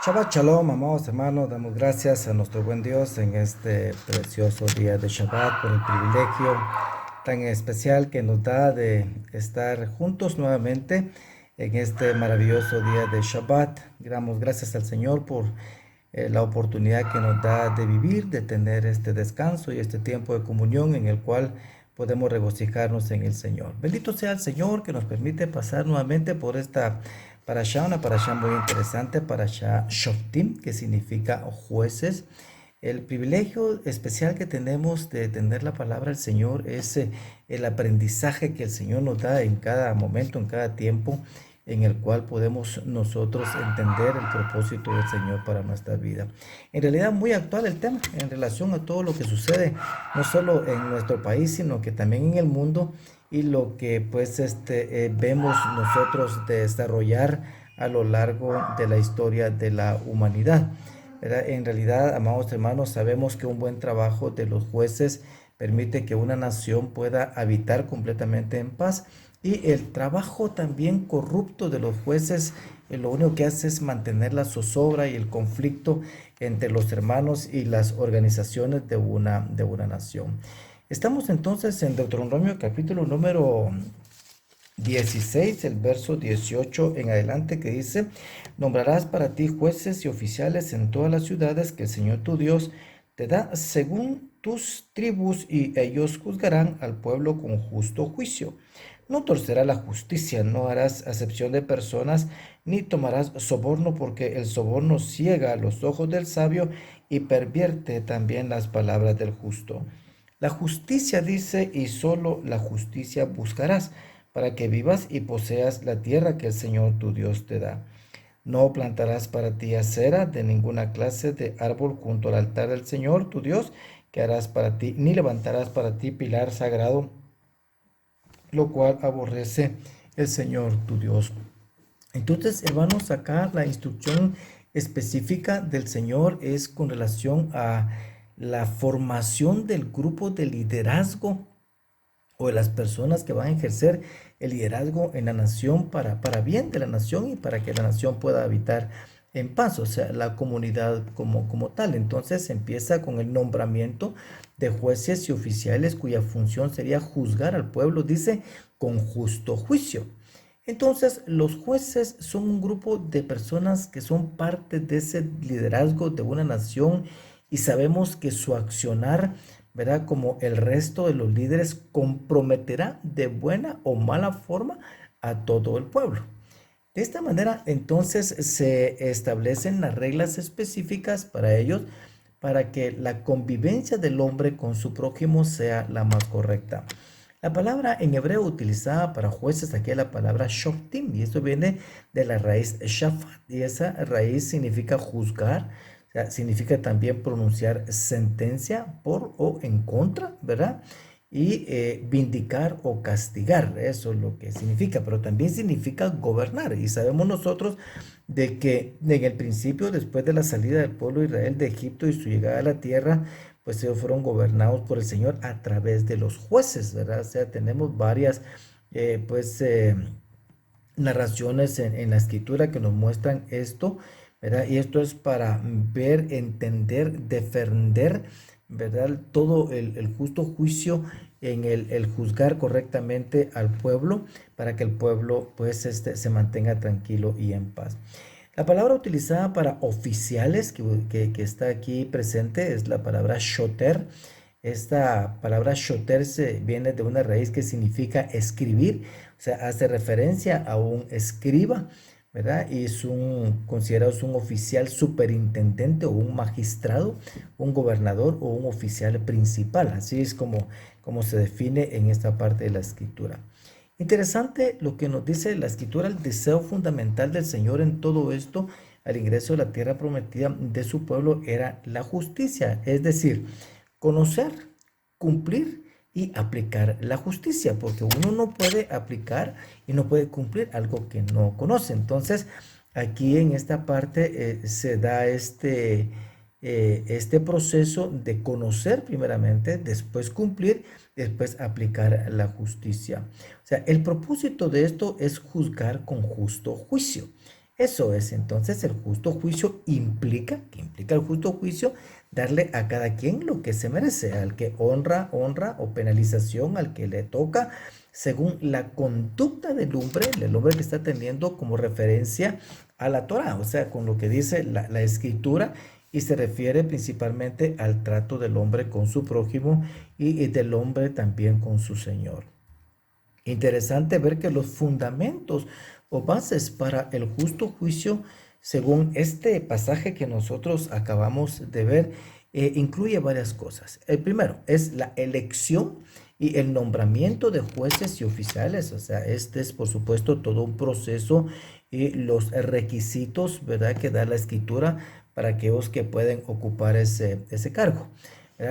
Shabbat Shalom, amados hermanos, damos gracias a nuestro buen Dios en este precioso día de Shabbat por el privilegio tan especial que nos da de estar juntos nuevamente en este maravilloso día de Shabbat. Damos gracias al Señor por la oportunidad que nos da de vivir, de tener este descanso y este tiempo de comunión en el cual podemos regocijarnos en el Señor. Bendito sea el Señor que nos permite pasar nuevamente por esta parashá, una parashá muy interesante, parashá Shoftim, que significa jueces. El privilegio especial que tenemos de tener la palabra del Señor es el aprendizaje que el Señor nos da en cada momento, en cada tiempo, en el cual podemos nosotros entender el propósito del Señor para nuestra vida. En realidad muy actual el tema en relación a todo lo que sucede, no solo en nuestro país, sino que también en el mundo y lo que pues vemos nosotros desarrollar a lo largo de la historia de la humanidad. ¿Verdad? En realidad, amados hermanos, sabemos que un buen trabajo de los jueces permite que una nación pueda habitar completamente en paz y el trabajo también corrupto de los jueces lo único que hace es mantener la zozobra y el conflicto entre los hermanos y las organizaciones de una nación. Estamos entonces en Deuteronomio capítulo número 16, el verso 18 en adelante, que dice: nombrarás para ti jueces y oficiales en todas las ciudades que el Señor tu Dios te da según tus tribus, y ellos juzgarán al pueblo con justo juicio. No torcerás la justicia, no harás acepción de personas, ni tomarás soborno, porque el soborno ciega los ojos del sabio y pervierte también las palabras del justo. La justicia dice, y solo la justicia buscarás, para que vivas y poseas la tierra que el Señor tu Dios te da. No plantarás para ti acera de ninguna clase de árbol junto al altar del Señor tu Dios, que harás para ti, ni levantarás para ti pilar sagrado, lo cual aborrece el Señor tu Dios. Entonces, hermanos, acá la instrucción específica del Señor es con relación a la formación del grupo de liderazgo o de las personas que van a ejercer el liderazgo en la nación para bien de la nación y para que la nación pueda habitar en paz, o sea, la comunidad como tal. Entonces empieza con el nombramiento de jueces y oficiales cuya función sería juzgar al pueblo, dice, con justo juicio. Entonces, los jueces son un grupo de personas que son parte de ese liderazgo de una nación y sabemos que su accionar, ¿verdad? Como el resto de los líderes, comprometerá de buena o mala forma a todo el pueblo. De esta manera, entonces, se establecen las reglas específicas para ellos para que la convivencia del hombre con su prójimo sea la más correcta. La palabra en hebreo utilizada para jueces aquí es la palabra shoftim, y esto viene de la raíz shafat, y esa raíz significa juzgar, o sea, significa también pronunciar sentencia por o en contra, ¿verdad? Y vindicar o castigar, eso es lo que significa, pero también significa gobernar. Y sabemos nosotros de que en el principio, después de la salida del pueblo de Israel de Egipto y su llegada a la tierra, pues ellos fueron gobernados por el Señor a través de los jueces, ¿verdad? O sea, tenemos varias, pues, narraciones en la escritura que nos muestran esto, ¿verdad? Y esto es para ver, entender, defender, ¿verdad? Todo el justo juicio en el juzgar correctamente al pueblo para que el pueblo pues se mantenga tranquilo y en paz. La palabra utilizada para oficiales que está aquí presente es la palabra shoter. Esta palabra shoter viene de una raíz que significa escribir, o sea, hace referencia a un escriba, ¿verdad? Y considerado un oficial superintendente o un magistrado, un gobernador o un oficial principal. Así es como se define en esta parte de la escritura. Interesante lo que nos dice la escritura, el deseo fundamental del Señor en todo esto, al ingreso de la tierra prometida de su pueblo, era la justicia, es decir, conocer, cumplir y aplicar la justicia, porque uno no puede aplicar y no puede cumplir algo que no conoce. Entonces, aquí en esta parte se da este proceso de conocer primeramente, después cumplir, después aplicar la justicia. O sea, el propósito de esto es juzgar con justo juicio. Eso es, entonces el justo juicio ¿qué implica el justo juicio? Darle a cada quien lo que se merece, al que honra, honra, o penalización al que le toca, según la conducta del hombre que está teniendo como referencia a la Torah, o sea, con lo que dice la escritura, y se refiere principalmente al trato del hombre con su prójimo y del hombre también con su Señor. Interesante ver que los fundamentos o bases para el justo juicio, según este pasaje que nosotros acabamos de ver, incluye varias cosas. El primero es la elección y el nombramiento de jueces y oficiales. O sea, este es por supuesto todo un proceso y los requisitos, ¿verdad?, que da la escritura para aquellos que pueden ocupar ese cargo.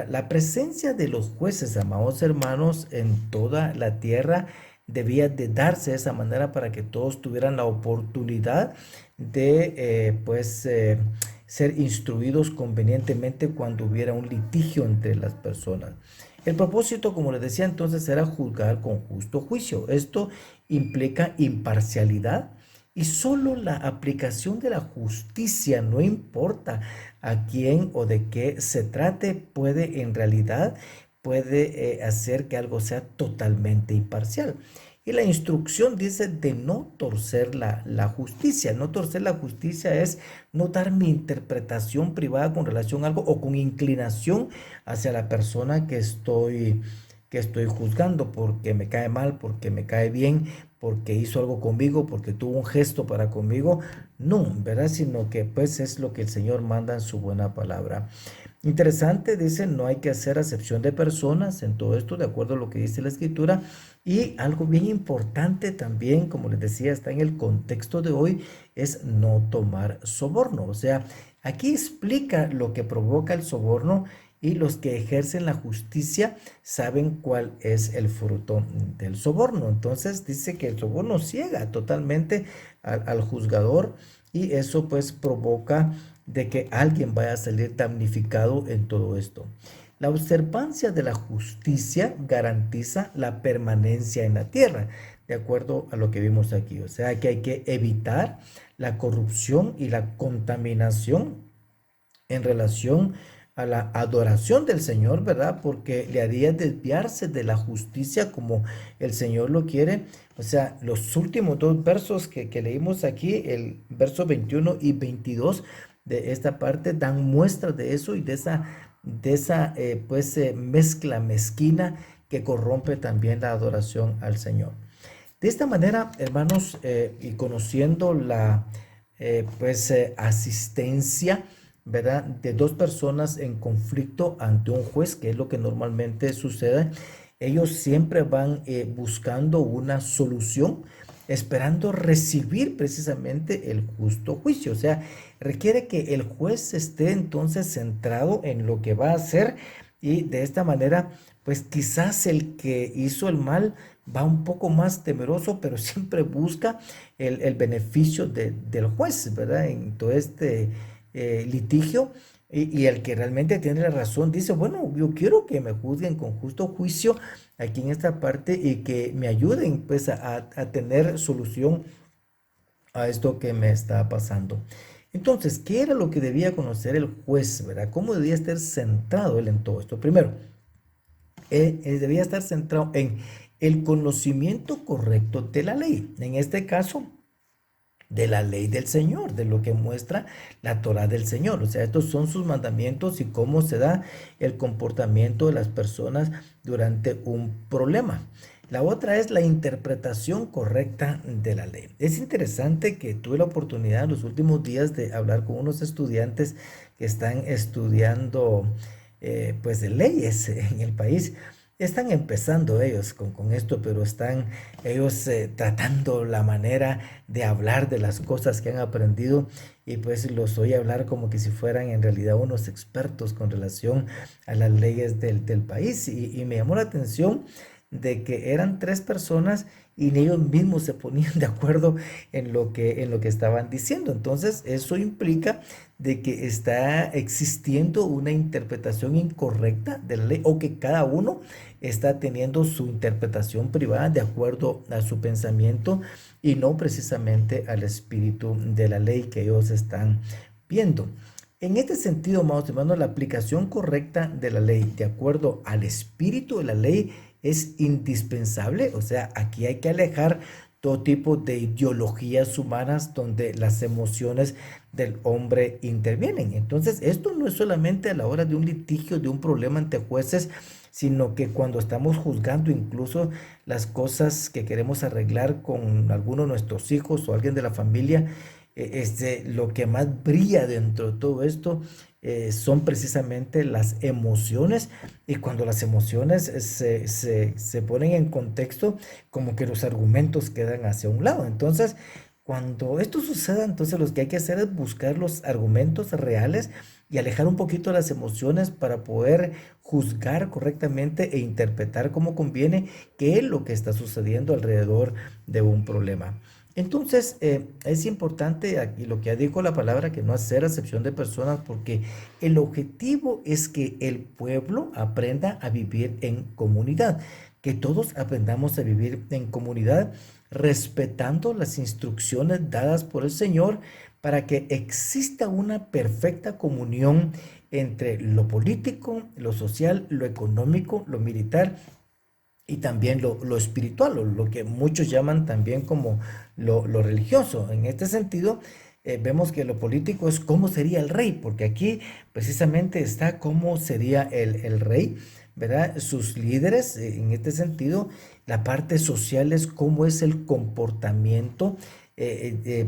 La presencia de los jueces, amados hermanos, en toda la tierra debía de darse de esa manera para que todos tuvieran la oportunidad de ser instruidos convenientemente cuando hubiera un litigio entre las personas. El propósito, como les decía entonces, era juzgar con justo juicio. Esto implica imparcialidad y solo la aplicación de la justicia, no importa a quién o de qué se trate, puede hacer que algo sea totalmente imparcial. Y la instrucción dice de no torcer la justicia. No torcer la justicia es no dar mi interpretación privada con relación a algo o con inclinación hacia la persona que estoy juzgando, porque me cae mal, porque me cae bien, porque hizo algo conmigo, porque tuvo un gesto para conmigo. No, ¿verdad? Sino que pues es lo que el Señor manda en su buena palabra. Interesante, dice, no hay que hacer acepción de personas en todo esto, de acuerdo a lo que dice la escritura. Y algo bien importante también, como les decía, está en el contexto de hoy, es no tomar soborno. O sea, aquí explica lo que provoca el soborno, y los que ejercen la justicia saben cuál es el fruto del soborno. Entonces dice que el soborno ciega totalmente al juzgador, y eso pues provoca de que alguien vaya a salir damnificado en todo esto. La observancia de la justicia garantiza la permanencia en la tierra, de acuerdo a lo que vimos aquí. O sea que hay que evitar la corrupción y la contaminación en relación a la adoración del Señor, ¿verdad? Porque le haría desviarse de la justicia como el Señor lo quiere. O sea, los últimos dos versos que leímos aquí, el verso 21 y 22 de esta parte, dan muestra de eso y de esa mezcla mezquina que corrompe también la adoración al Señor. De esta manera, hermanos, y conociendo la asistencia, ¿verdad?, de dos personas en conflicto ante un juez, que es lo que normalmente sucede, ellos siempre van buscando una solución, esperando recibir precisamente el justo juicio. O sea, requiere que el juez esté entonces centrado en lo que va a hacer, y de esta manera, pues quizás el que hizo el mal va un poco más temeroso, pero siempre busca el beneficio del juez, ¿verdad? En todo este litigio, y el que realmente tiene la razón dice, bueno, yo quiero que me juzguen con justo juicio aquí en esta parte, y que me ayuden pues a tener solución a esto que me está pasando. Entonces, ¿qué era lo que debía conocer el juez, verdad? ¿Cómo debía estar centrado él en todo esto? Primero, debía estar centrado en el conocimiento correcto de la ley. En este caso, de la ley del Señor, de lo que muestra la Torah del Señor. O sea, estos son sus mandamientos y cómo se da el comportamiento de las personas durante un problema. La otra es la interpretación correcta de la ley. Es interesante que tuve la oportunidad en los últimos días de hablar con unos estudiantes que están estudiando pues de leyes en el país. Están empezando ellos con esto, pero están ellos tratando la manera de hablar de las cosas que han aprendido, y pues los oí hablar como que si fueran en realidad unos expertos con relación a las leyes del país, y me llamó la atención de que eran tres personas y ellos mismos se ponían de acuerdo en lo que estaban diciendo. Entonces, eso implica de que está existiendo una interpretación incorrecta de la ley, o que cada uno está teniendo su interpretación privada de acuerdo a su pensamiento y no precisamente al espíritu de la ley que ellos están viendo. En este sentido, amados hermanos, la aplicación correcta de la ley de acuerdo al espíritu de la ley es indispensable. O sea, aquí hay que alejar todo tipo de ideologías humanas donde las emociones del hombre intervienen. Entonces, esto no es solamente a la hora de un litigio, de un problema ante jueces, sino que cuando estamos juzgando incluso las cosas que queremos arreglar con alguno de nuestros hijos o alguien de la familia, lo que más brilla dentro de todo esto son precisamente las emociones, y cuando las emociones se ponen en contexto, como que los argumentos quedan hacia un lado. Entonces, cuando esto suceda, entonces lo que hay que hacer es buscar los argumentos reales y alejar un poquito las emociones para poder juzgar correctamente e interpretar como conviene qué es lo que está sucediendo alrededor de un problema. Entonces, es importante aquí lo que ya dijo la palabra, que no hacer acepción de personas, porque el objetivo es que el pueblo aprenda a vivir en comunidad, que todos aprendamos a vivir en comunidad, respetando las instrucciones dadas por el Señor, para que exista una perfecta comunión entre lo político, lo social, lo económico, lo militar y también lo espiritual, o lo que muchos llaman también como lo religioso. En este sentido, vemos que lo político es cómo sería el rey, porque aquí precisamente está cómo sería el rey, ¿verdad? Sus líderes, en este sentido, la parte social es cómo es el comportamiento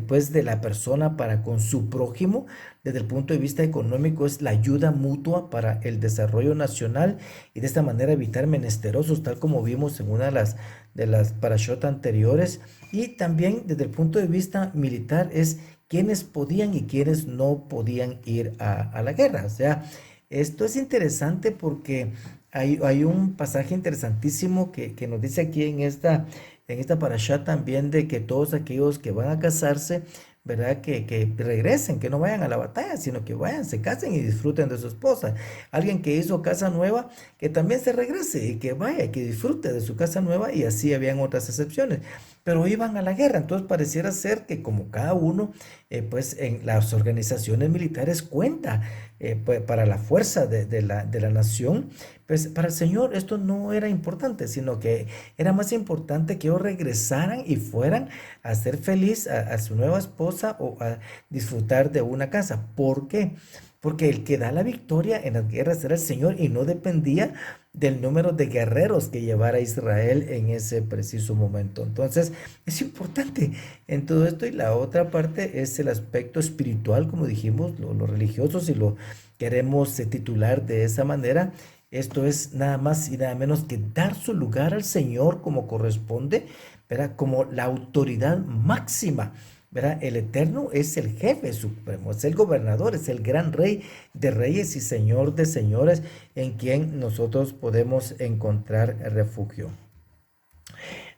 pues de la persona para con su prójimo. Desde el punto de vista económico es la ayuda mutua para el desarrollo nacional, y de esta manera evitar menesterosos, tal como vimos en una de las parashot anteriores. Y también desde el punto de vista militar es quienes podían y quienes no podían ir a la guerra. O sea, esto es interesante porque hay un pasaje interesantísimo que nos dice aquí en esta parashá también, de que todos aquellos que van a casarse, ¿verdad? Que regresen, que no vayan a la batalla, sino que vayan, se casen y disfruten de su esposa. Alguien que hizo casa nueva, que también se regrese y que vaya, que disfrute de su casa nueva, y así habían otras excepciones. Pero iban a la guerra, entonces pareciera ser que como cada uno, pues en las organizaciones militares cuenta pues, para la fuerza de la nación, pues para el Señor esto no era importante, sino que era más importante que ellos regresaran y fueran a ser feliz a su nueva esposa o a disfrutar de una casa. ¿Por qué? Porque el que da la victoria en las guerras era el Señor, y no dependía del número de guerreros que llevara Israel en ese preciso momento. Entonces, es importante en todo esto. Y la otra parte es el aspecto espiritual, como dijimos, lo religioso, si lo queremos titular de esa manera. Esto es nada más y nada menos que dar su lugar al Señor como corresponde, ¿verdad? Como la autoridad máxima, ¿verdad? El Eterno es el jefe supremo, es el gobernador, es el gran rey de reyes y señor de señores, en quien nosotros podemos encontrar refugio.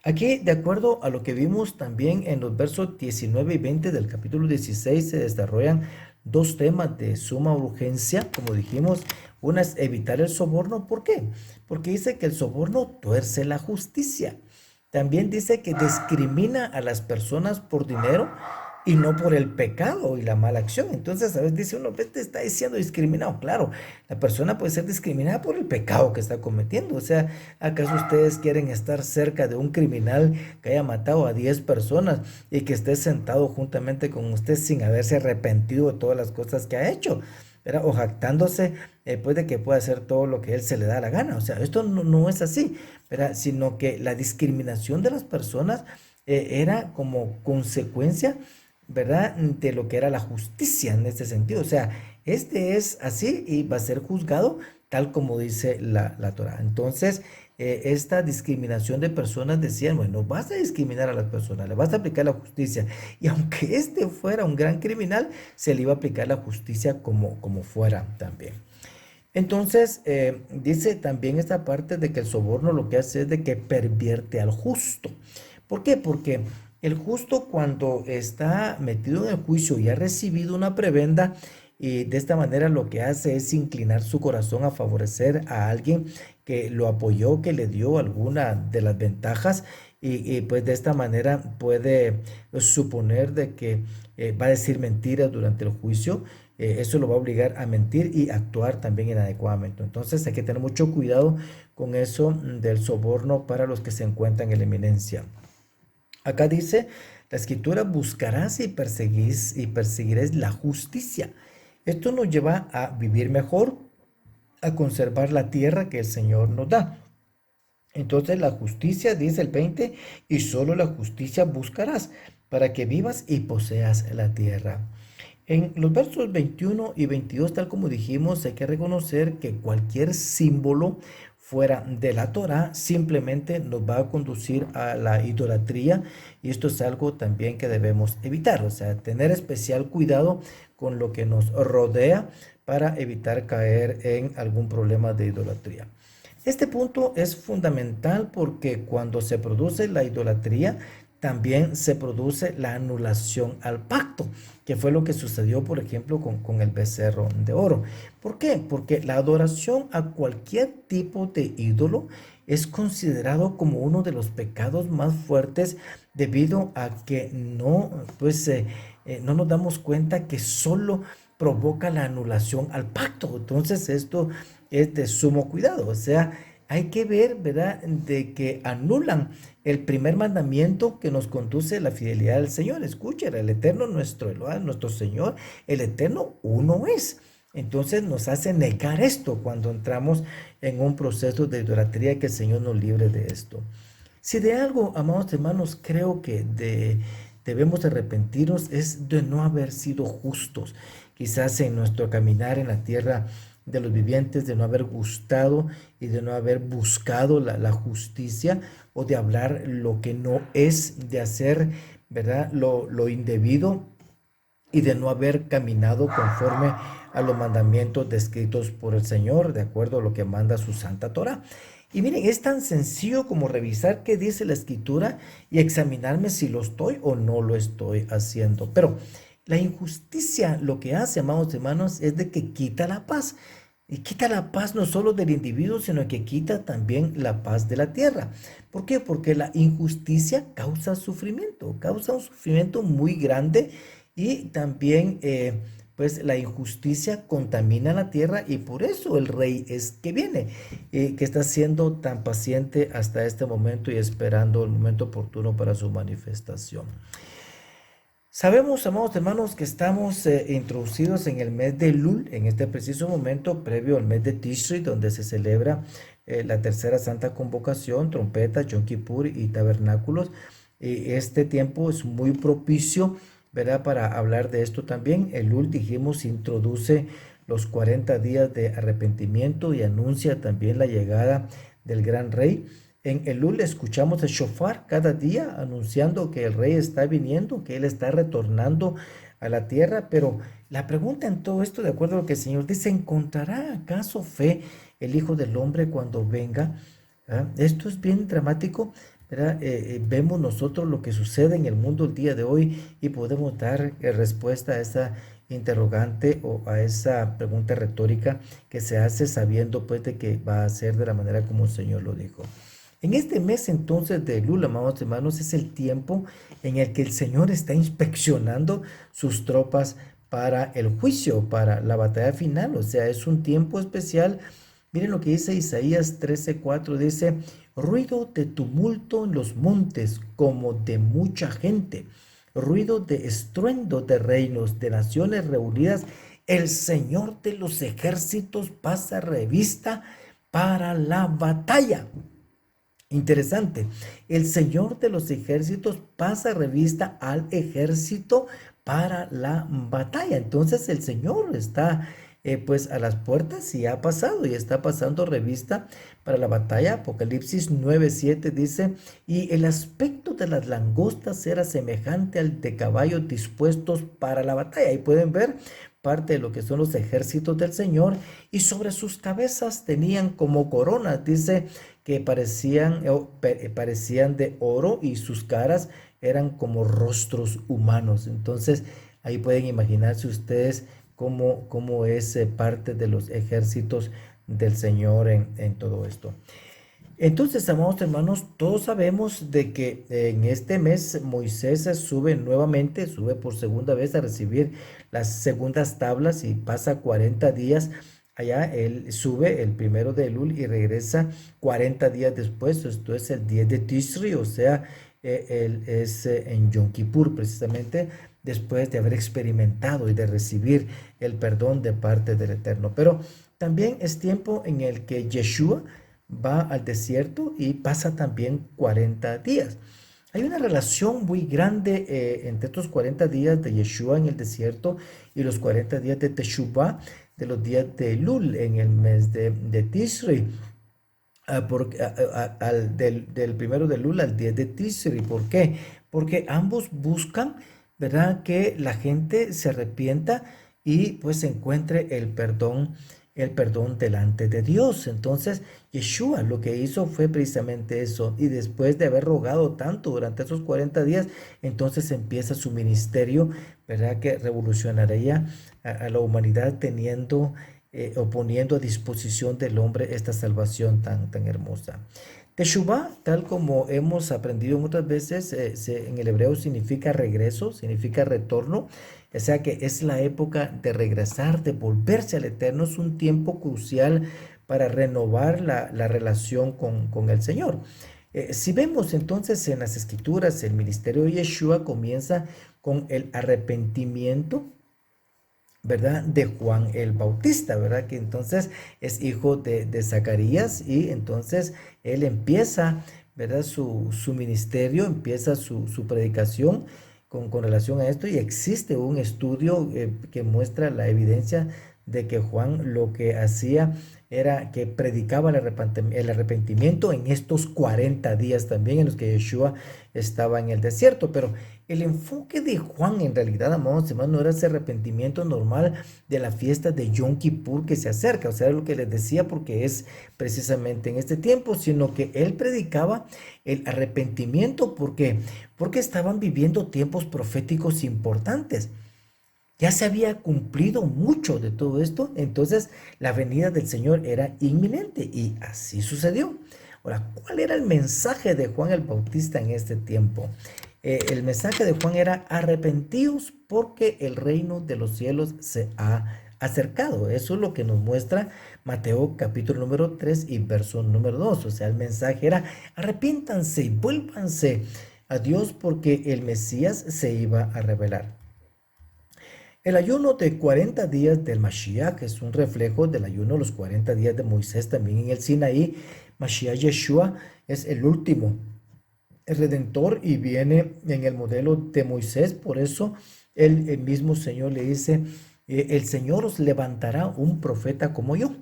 Aquí, de acuerdo a lo que vimos también en los versos 19 y 20 del capítulo 16, se desarrollan dos temas de suma urgencia, como dijimos. Una es evitar el soborno. ¿Por qué? Porque dice que el soborno tuerce la justicia. También dice que discrimina a las personas por dinero y no por el pecado y la mala acción. Entonces, a veces dice uno, te está diciendo discriminado. Claro, la persona puede ser discriminada por el pecado que está cometiendo. O sea, ¿acaso ustedes quieren estar cerca de un criminal que haya matado a 10 personas y que esté sentado juntamente con usted sin haberse arrepentido de todas las cosas que ha hecho? ¿Verdad? O jactándose pues de que puede hacer todo lo que él se le da la gana. O sea, esto no es así, ¿verdad? Sino que la discriminación de las personas era como consecuencia, ¿verdad? De lo que era la justicia en este sentido. O sea, este es así y va a ser juzgado tal como dice la Torah. Entonces, esta discriminación de personas, decían, bueno, vas a discriminar a las personas, le vas a aplicar la justicia. Y aunque este fuera un gran criminal, se le iba a aplicar la justicia como fuera también. Entonces, dice también esta parte de que el soborno lo que hace es de que pervierte al justo. ¿Por qué? Porque el justo cuando está metido en el juicio y ha recibido una prebenda, y de esta manera lo que hace es inclinar su corazón a favorecer a alguien que lo apoyó, que le dio alguna de las ventajas, pues de esta manera puede suponer de que va a decir mentiras durante el juicio. Eso lo va a obligar a mentir y actuar también inadecuadamente. Entonces hay que tener mucho cuidado con eso del soborno para los que se encuentran en la eminencia. Acá dice la escritura: buscarás y perseguirás la justicia. Esto nos lleva a vivir mejor, a conservar la tierra que el Señor nos da. Entonces la justicia, dice el 20, y solo la justicia buscarás para que vivas y poseas la tierra. En los versos 21 y 22, tal como dijimos, hay que reconocer que cualquier símbolo fuera de la Torah simplemente nos va a conducir a la idolatría, y esto es algo también que debemos evitar, o sea, tener especial cuidado con lo que nos rodea para evitar caer en algún problema de idolatría. Este punto es fundamental porque cuando se produce la idolatría, también se produce la anulación al pacto, que fue lo que sucedió, por ejemplo, con el becerro de oro. ¿Por qué? Porque la adoración a cualquier tipo de ídolo es considerado como uno de los pecados más fuertes, debido a que no nos damos cuenta que solo provoca la anulación al pacto. Entonces esto es de sumo cuidado, o sea, hay que ver, ¿verdad?, de que anulan el primer mandamiento que nos conduce a la fidelidad al Señor. Escuchen, el Eterno nuestro Elohim, nuestro Señor, el Eterno uno es. Entonces nos hace negar esto cuando entramos en un proceso de idolatría. Que el Señor nos libre de esto. Si de algo, amados hermanos, creo que debemos arrepentirnos es de no haber sido justos, quizás en nuestro caminar en la tierra de los vivientes, de no haber gustado y de no haber buscado la justicia, o de hablar lo que no es, de hacer, ¿verdad?, lo indebido, y de no haber caminado conforme a los mandamientos descritos por el Señor, de acuerdo a lo que manda su Santa Torah. Y miren, es tan sencillo como revisar qué dice la Escritura y examinarme si lo estoy o no lo estoy haciendo. Pero la injusticia lo que hace, amados hermanos, es de que quita la paz. Y quita la paz no solo del individuo, sino que quita también la paz de la tierra. ¿Por qué? Porque la injusticia causa causa un sufrimiento muy grande, y también pues la injusticia contamina la tierra, y por eso el rey es que viene, que está siendo tan paciente hasta este momento y esperando el momento oportuno para su manifestación. Sabemos, amados hermanos, que estamos introducidos en el mes de Elul, en este preciso momento previo al mes de Tishri, donde se celebra la tercera santa convocación, trompeta, Yom Kippur y tabernáculos. Este tiempo es muy propicio, ¿verdad?, para hablar de esto también. Elul, dijimos, introduce los 40 días de arrepentimiento y anuncia también la llegada del gran rey. En Elul escuchamos el shofar cada día anunciando que el rey está viniendo, que él está retornando a la tierra. Pero la pregunta en todo esto, de acuerdo a lo que el Señor dice: ¿encontrará acaso fe el Hijo del Hombre cuando venga? ¿Ah? Esto es bien dramático, ¿verdad? Vemos nosotros lo que sucede en el mundo el día de hoy, y podemos dar respuesta a esa interrogante o a esa pregunta retórica que se hace, sabiendo pues de que va a ser de la manera como el Señor lo dijo. En este mes entonces de Elul, amados hermanos, es el tiempo en el que el Señor está inspeccionando sus tropas para el juicio, para la batalla final. O sea, es un tiempo especial. Miren lo que dice Isaías 13:4, dice: ruido de tumulto en los montes, como de mucha gente, ruido de estruendo de reinos, de naciones reunidas. El Señor de los ejércitos pasa revista para la batalla. Interesante. El Señor de los ejércitos pasa revista al ejército para la batalla. Entonces el Señor está pues a las puertas, y ha pasado y está pasando revista para la batalla. Apocalipsis 9:7 dice: y el aspecto de las langostas era semejante al de caballos dispuestos para la batalla. Y pueden ver parte de lo que son los ejércitos del Señor, y sobre sus cabezas tenían como coronas, dice que parecían de oro, y sus caras eran como rostros humanos. Entonces, ahí pueden imaginarse ustedes cómo es parte de los ejércitos del Señor en todo esto. Entonces, amados hermanos, todos sabemos de que en este mes Moisés sube por segunda vez a recibir las segundas tablas y pasa 40 días allá. Él sube el primero de Elul y regresa 40 días después. Esto es el 10 de Tishri, o sea, él es en Yom Kippur, precisamente después de haber experimentado y de recibir el perdón de parte del Eterno. Pero también es tiempo en el que Yeshua va al desierto y pasa también 40 días. Hay una relación muy grande entre estos 40 días de Yeshua en el desierto y los 40 días de Teshuvah, de los días de Elul en el mes de Tishri. Del primero de Elul al 10 de Tishri. ¿Por qué? Porque ambos buscan, ¿verdad?, que la gente se arrepienta y pues encuentre el perdón delante de Dios. Entonces, Yeshua lo que hizo fue precisamente eso. Y después de haber rogado tanto durante esos 40 días, entonces empieza su ministerio, ¿verdad?, que revolucionaría a la humanidad, o poniendo a disposición del hombre esta salvación tan hermosa. Teshuvah, tal como hemos aprendido muchas veces, en el hebreo significa regreso, significa retorno. O sea que es la época de regresar, de volverse al Eterno. Es un tiempo crucial para renovar la relación con el Señor. Si vemos entonces en las Escrituras, el ministerio de Yeshua comienza con el arrepentimiento, ¿verdad?, de Juan el Bautista, ¿verdad?, que entonces es hijo de Zacarías, y entonces él empieza, ¿verdad?, su ministerio, empieza su predicación con relación a esto, y existe un estudio que muestra la evidencia de que Juan lo que hacía era que predicaba el arrepentimiento en estos 40 días también en los que Yeshua estaba en el desierto. Pero el enfoque de Juan en realidad, amados hermanos, no era ese arrepentimiento normal de la fiesta de Yom Kippur que se acerca, o sea, lo que les decía, porque es precisamente en este tiempo, sino que él predicaba el arrepentimiento. ¿Por qué? Porque estaban viviendo tiempos proféticos importantes. Ya se había cumplido mucho de todo esto, entonces la venida del Señor era inminente, y así sucedió. Ahora, ¿cuál era el mensaje de Juan el Bautista en este tiempo? El mensaje de Juan era: arrepentíos porque el reino de los cielos se ha acercado. Eso es lo que nos muestra Mateo capítulo número 3 y verso número 2. O sea, el mensaje era: arrepiéntanse y vuélvanse a Dios porque el Mesías se iba a revelar. El ayuno de 40 días del Mashiach es un reflejo del ayuno de los 40 días de Moisés también en el Sinaí. Mashiach Yeshua es el último, el redentor, y viene en el modelo de Moisés. Por eso el mismo Señor le dice: el Señor os levantará un profeta como yo.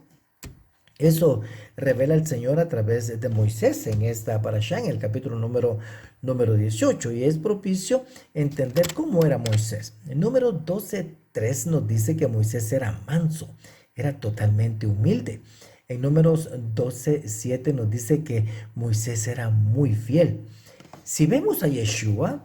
Eso revela el Señor a través de Moisés en esta parashá, en el capítulo número 18, y es propicio entender cómo era Moisés. El número 12:3 nos dice que Moisés era manso, era totalmente humilde. En números 12:7 nos dice que Moisés era muy fiel. Si vemos a Yeshua,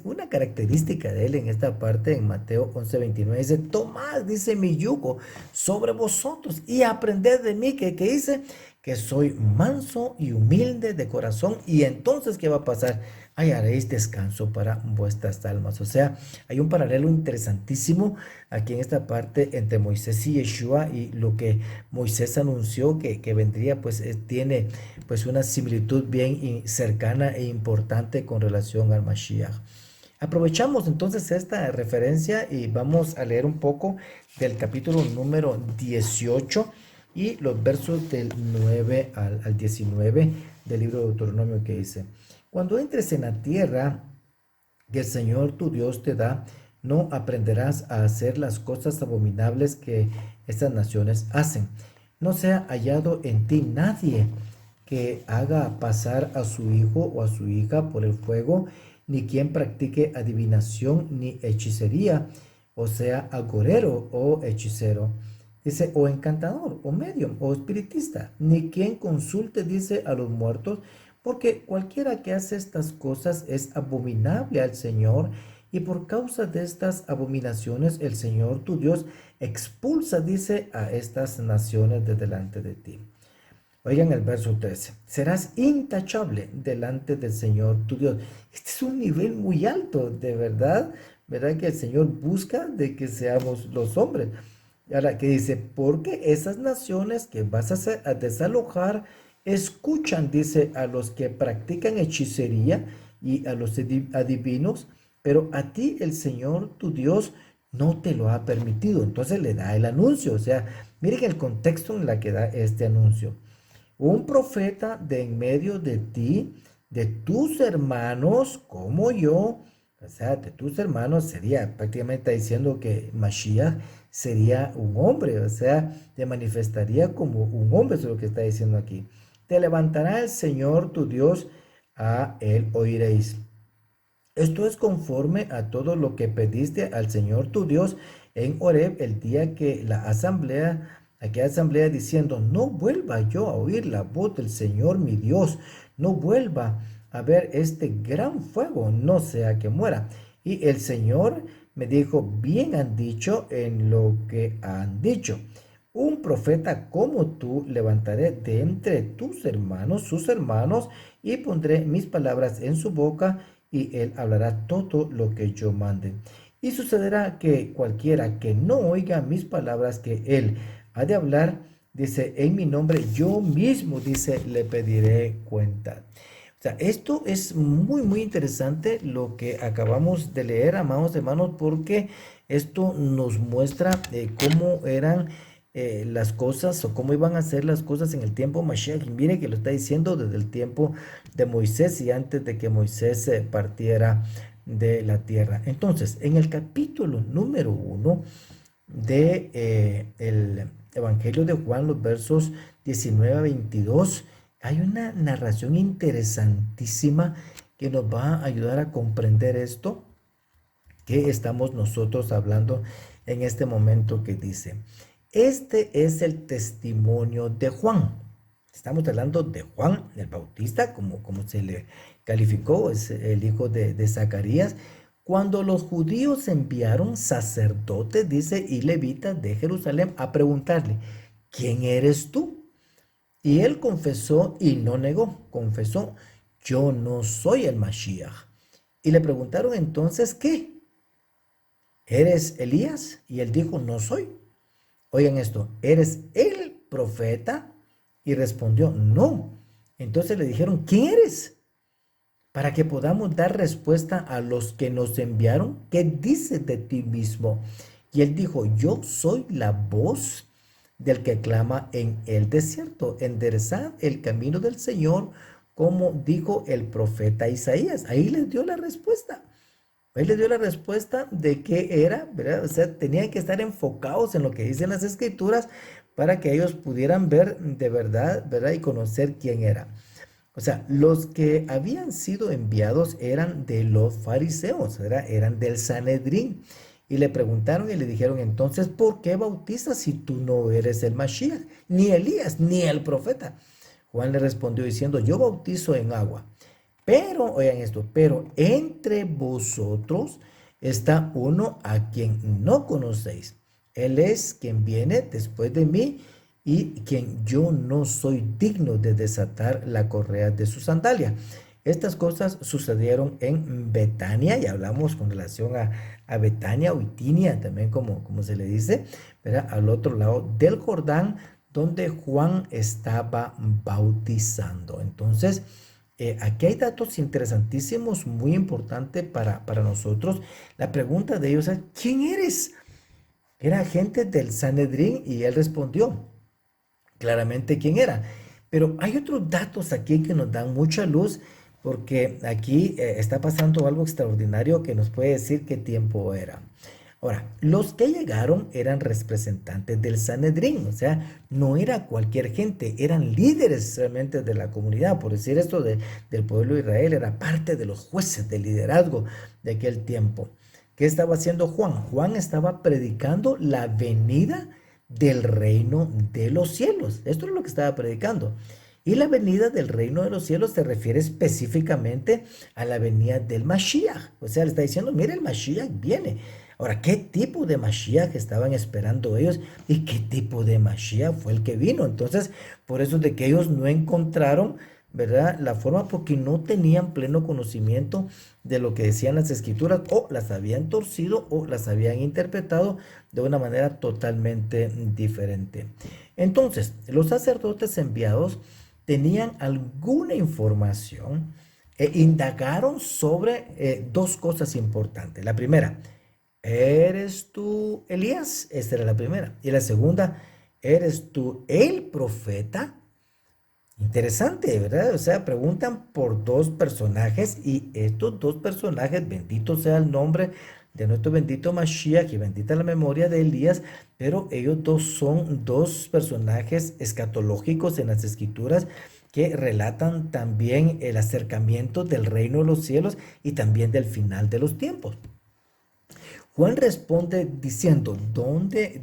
una característica de él en esta parte, en Mateo 11:29, dice: tomad, dice, mi yugo sobre vosotros y aprended de mí, que dice que soy manso y humilde de corazón, y entonces, ¿qué va a pasar? Hallaréis descanso para vuestras almas. O sea, hay un paralelo interesantísimo aquí en esta parte entre Moisés y Yeshua, y lo que Moisés anunció que vendría, pues tiene pues una similitud bien cercana e importante con relación al Mashiach. Aprovechamos entonces esta referencia y vamos a leer un poco del capítulo número 18 y los versos del 9 al 19 del libro de Deuteronomio, que dice: cuando entres en la tierra que el Señor tu Dios te da, no aprenderás a hacer las cosas abominables que estas naciones hacen. No sea hallado en ti nadie que haga pasar a su hijo o a su hija por el fuego, ni quien practique adivinación ni hechicería, o sea, agorero o hechicero. Dice, o encantador, o medium, o espiritista, ni quien consulte, dice, a los muertos, porque cualquiera que hace estas cosas es abominable al Señor, y por causa de estas abominaciones el Señor tu Dios expulsa, dice, a estas naciones de delante de ti. Oigan el verso 13. Serás intachable delante del Señor tu Dios. Este es un nivel muy alto, de verdad. ¿Verdad que el Señor busca de que seamos los hombres? Ahora que dice, porque esas naciones que vas a desalojar, escuchan, dice, a los que practican hechicería y a los adivinos, pero a ti el Señor tu Dios no te lo ha permitido. Entonces le da el anuncio. O sea, miren el contexto en la que da este anuncio. Un profeta de en medio de ti, de tus hermanos, como yo, o sea, de tus hermanos, sería prácticamente diciendo que Mashiach sería un hombre, o sea, te manifestaría como un hombre, eso es lo que está diciendo aquí. Te levantará el Señor tu Dios, a él oiréis. Esto es conforme a todo lo que pediste al Señor tu Dios en Horeb el día que aquella asamblea diciendo, no vuelva yo a oír la voz del Señor mi Dios, no vuelva a ver este gran fuego, no sea que muera. Y el Señor me dijo, bien han dicho en lo que han dicho. Un profeta como tú levantaré de entre tus hermanos, sus hermanos, y pondré mis palabras en su boca, y él hablará todo lo que yo mande. Y sucederá que cualquiera que no oiga mis palabras que él ha de hablar, dice, en mi nombre, yo mismo, dice, le pediré cuenta. O sea, esto es muy, muy interesante lo que acabamos de leer, amados hermanos, porque esto nos muestra cómo eran las cosas o cómo iban a ser las cosas en el tiempo Mashiach. Y mire que lo está diciendo desde el tiempo de Moisés y antes de que Moisés partiera de la tierra. Entonces, en el capítulo número 1 de el Evangelio de Juan, los versos 19 a 22, hay una narración interesantísima que nos va a ayudar a comprender esto que estamos nosotros hablando en este momento, que dice, este es el testimonio de Juan. Estamos hablando de Juan el Bautista, como se le calificó, es el hijo de Zacarías. Cuando los judíos enviaron sacerdotes, dice, y levitas de Jerusalén a preguntarle, ¿quién eres tú? Y él confesó y no negó, confesó, yo no soy el Mashiach. Y le preguntaron entonces, ¿qué? ¿Eres Elías? Y él dijo, no soy. Oigan esto, ¿eres el profeta? Y respondió, no. Entonces le dijeron, ¿quién eres? Para que podamos dar respuesta a los que nos enviaron, ¿qué dices de ti mismo? Y él dijo, yo soy la voz del que clama en el desierto, enderezad el camino del Señor, como dijo el profeta Isaías. Ahí les dio la respuesta. Él les dio la respuesta de qué era, ¿verdad? O sea, tenían que estar enfocados en lo que dicen las escrituras para que ellos pudieran ver de verdad, ¿verdad? Y conocer quién era. O sea, los que habían sido enviados eran de los fariseos, ¿verdad? Eran del Sanedrín. Y le preguntaron y le dijeron, entonces, ¿por qué bautizas si tú no eres el Mashiach, ni Elías, ni el profeta? Juan le respondió diciendo, yo bautizo en agua. Pero, oigan esto, pero entre vosotros está uno a quien no conocéis. Él es quien viene después de mí y quien yo no soy digno de desatar la correa de su sandalia. Estas cosas sucedieron en Betania, y hablamos con relación a Betania o Itinia, también como se le dice, ¿verdad? Al otro lado del Jordán, donde Juan estaba bautizando. Entonces, aquí hay datos interesantísimos, muy importantes para nosotros. La pregunta de ellos es, ¿quién eres? Era gente del Sanedrín y él respondió claramente quién era. Pero hay otros datos aquí que nos dan mucha luz porque aquí está pasando algo extraordinario que nos puede decir qué tiempo era. Ahora, los que llegaron eran representantes del Sanedrín, o sea, no era cualquier gente, eran líderes realmente de la comunidad, por decir esto del pueblo de Israel, era parte de los jueces de liderazgo de aquel tiempo. ¿Qué estaba haciendo Juan? Juan estaba predicando la venida del reino de los cielos. Esto es lo que estaba predicando. Y la venida del reino de los cielos se refiere específicamente a la venida del Mashiach. O sea, le está diciendo, mire, el Mashiach viene. Ahora, ¿qué tipo de Mashiach estaban esperando ellos? ¿Y qué tipo de Mashiach fue el que vino? Entonces, por eso de que ellos no encontraron, ¿verdad?, la forma, porque no tenían pleno conocimiento de lo que decían las escrituras, o las habían torcido o las habían interpretado de una manera totalmente diferente. Entonces, los sacerdotes enviados tenían alguna información e indagaron sobre dos cosas importantes. La primera, ¿eres tú Elías? Esta era la primera. Y la segunda, ¿eres tú el profeta? Interesante, ¿verdad? O sea, preguntan por dos personajes y estos dos personajes, bendito sea el nombre de nuestro bendito Mashiach y bendita la memoria de Elías, pero ellos dos son dos personajes escatológicos en las escrituras que relatan también el acercamiento del reino de los cielos y también del final de los tiempos. Juan responde diciendo, ¿dónde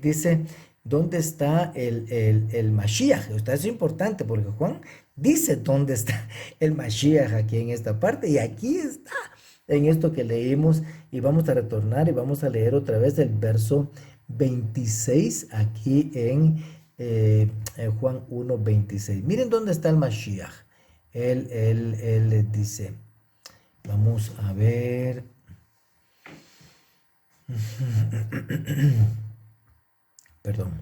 está el Mashiach? Esto es importante porque Juan dice dónde está el Mashiach aquí en esta parte, y aquí está en esto que leímos, y vamos a retornar y vamos a leer otra vez el verso 26 aquí en Juan 1:26. Miren dónde está el Mashiach. Él dice, vamos a ver. Perdón.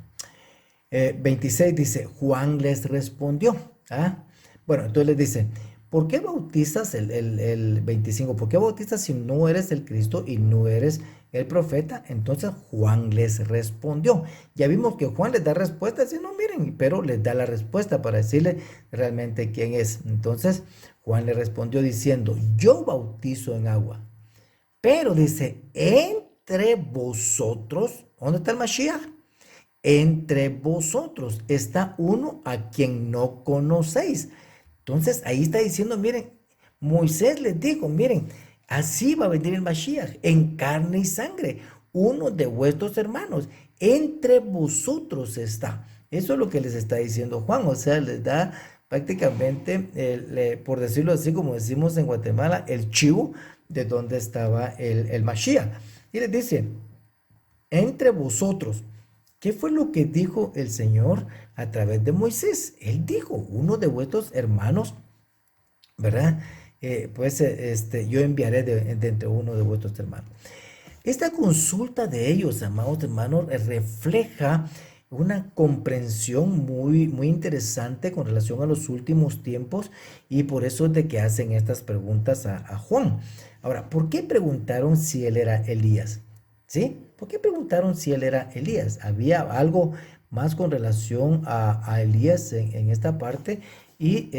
26 dice, Juan les respondió. ¿Ah? Bueno, entonces les dice, ¿por qué bautizas el 25? ¿Por qué bautizas si no eres el Cristo y no eres el profeta? Entonces Juan les respondió. Ya vimos que Juan les da respuesta, dice, no, miren, pero les da la respuesta para decirle realmente quién es. Entonces Juan le respondió diciendo, yo bautizo en agua, pero dice, entre vosotros, ¿dónde está el Mashiach? Entre vosotros está uno a quien no conocéis. Entonces ahí está diciendo, miren, Moisés les dijo, miren, así va a venir el Mashiach, en carne y sangre, uno de vuestros hermanos, entre vosotros está. Eso es lo que les está diciendo Juan, o sea, les da prácticamente, por decirlo así, como decimos en Guatemala, el chivo de dónde estaba el Mashiach. Y les dice, entre vosotros. ¿Qué fue lo que dijo el Señor a través de Moisés? Él dijo, uno de vuestros hermanos, ¿verdad? Yo enviaré de entre uno de vuestros hermanos. Esta consulta de ellos, amados hermanos, refleja una comprensión muy, muy interesante con relación a los últimos tiempos, y por eso es de que hacen estas preguntas a Juan. Ahora, ¿por qué preguntaron si él era Elías? ¿Sí? ¿Por qué preguntaron si él era Elías? ¿Había algo más con relación a Elías en esta parte? Y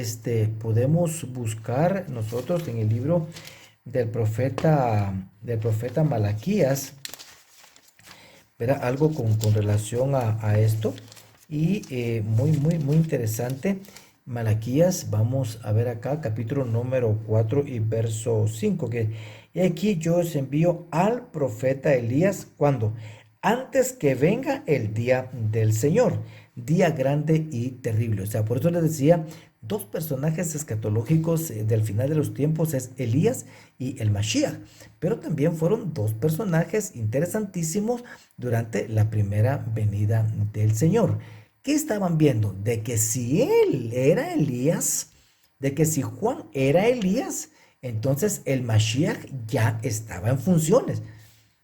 podemos buscar nosotros en el libro del profeta Malaquías, ¿verdad?, algo con relación a esto. Y muy, muy, muy interesante. Malaquías, vamos a ver acá, capítulo número 4 y verso 5, que y aquí yo os envío al profeta Elías, cuando antes que venga el día del Señor, día grande y terrible. O sea, por eso les decía, dos personajes escatológicos del final de los tiempos es Elías y el Mashiach, pero también fueron dos personajes interesantísimos durante la primera venida del Señor. ¿Qué estaban viendo? De que si él era Elías, de que si Juan era Elías, entonces el Mashiach ya estaba en funciones.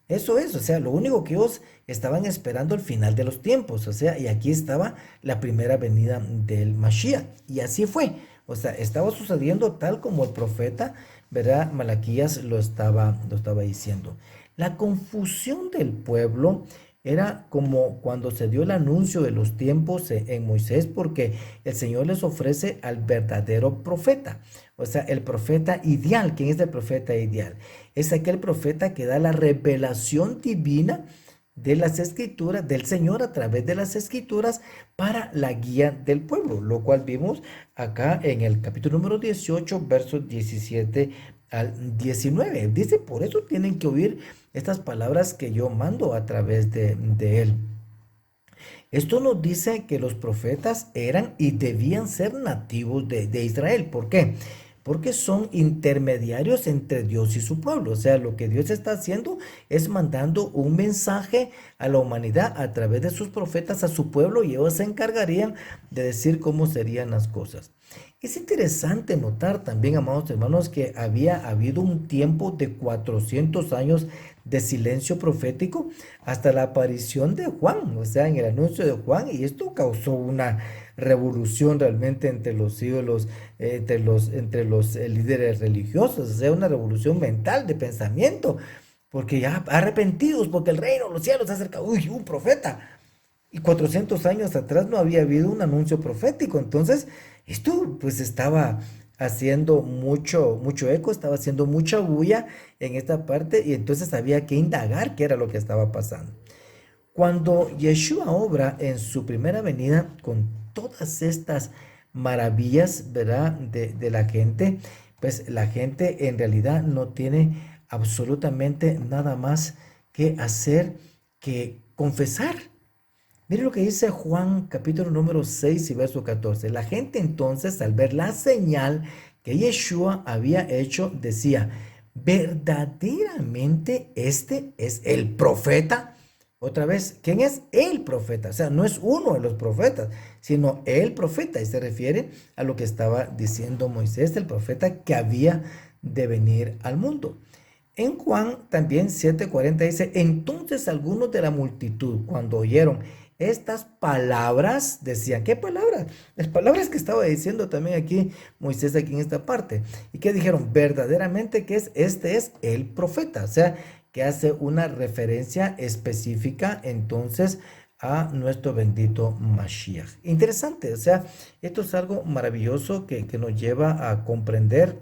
Eso es, o sea, lo único que ellos estaban esperando el final de los tiempos, o sea, y aquí estaba la primera venida del Mashiach, y así fue, o sea, estaba sucediendo tal como el profeta, ¿verdad?, Malaquías lo estaba diciendo. La confusión del pueblo era como cuando se dio el anuncio de los tiempos en Moisés, porque el Señor les ofrece al verdadero profeta, o sea, el profeta ideal. ¿Quién es el profeta ideal? Es aquel profeta que da la revelación divina, de las escrituras, del Señor a través de las escrituras para la guía del pueblo, lo cual vimos acá en el capítulo número 18, versos 17 al 19. Dice, por eso tienen que oír estas palabras que yo mando a través de él. Esto nos dice que los profetas eran y debían ser nativos de Israel. ¿Por qué? Porque son intermediarios entre Dios y su pueblo. O sea, lo que Dios está haciendo es mandando un mensaje a la humanidad a través de sus profetas a su pueblo y ellos se encargarían de decir cómo serían las cosas. Es interesante notar también, amados hermanos, que había habido un tiempo de 400 años de silencio profético hasta la aparición de Juan, o sea, en el anuncio de Juan, y esto causó una revolución realmente entre los ídolos, entre los líderes religiosos, o sea, una revolución mental de pensamiento, porque ya arrepentidos, porque el reino de los cielos se acerca, uy, un profeta. Y 400 años atrás no había habido un anuncio profético. Entonces, esto pues estaba haciendo mucho eco, estaba haciendo mucha bulla en esta parte y entonces había que indagar qué era lo que estaba pasando. Cuando Yeshua obra en su primera venida con todas estas maravillas, ¿verdad? De la gente, pues la gente en realidad no tiene absolutamente nada más que hacer que confesar. Mire lo que dice Juan capítulo número 6 y verso 14. La gente entonces al ver la señal que Yeshua había hecho decía, verdaderamente este es el profeta. Otra vez, ¿quién es el profeta? O sea, no es uno de los profetas, sino el profeta. Y se refiere a lo que estaba diciendo Moisés, el profeta que había de venir al mundo. En Juan también 7:40 dice, entonces algunos de la multitud cuando oyeron estas palabras, decían, ¿qué palabras? Las palabras que estaba diciendo también aquí Moisés aquí en esta parte. ¿Y qué dijeron? Verdaderamente que este es el profeta, o sea, que hace una referencia específica entonces a nuestro bendito Mashiach. Interesante, o sea, esto es algo maravilloso que nos lleva a comprender.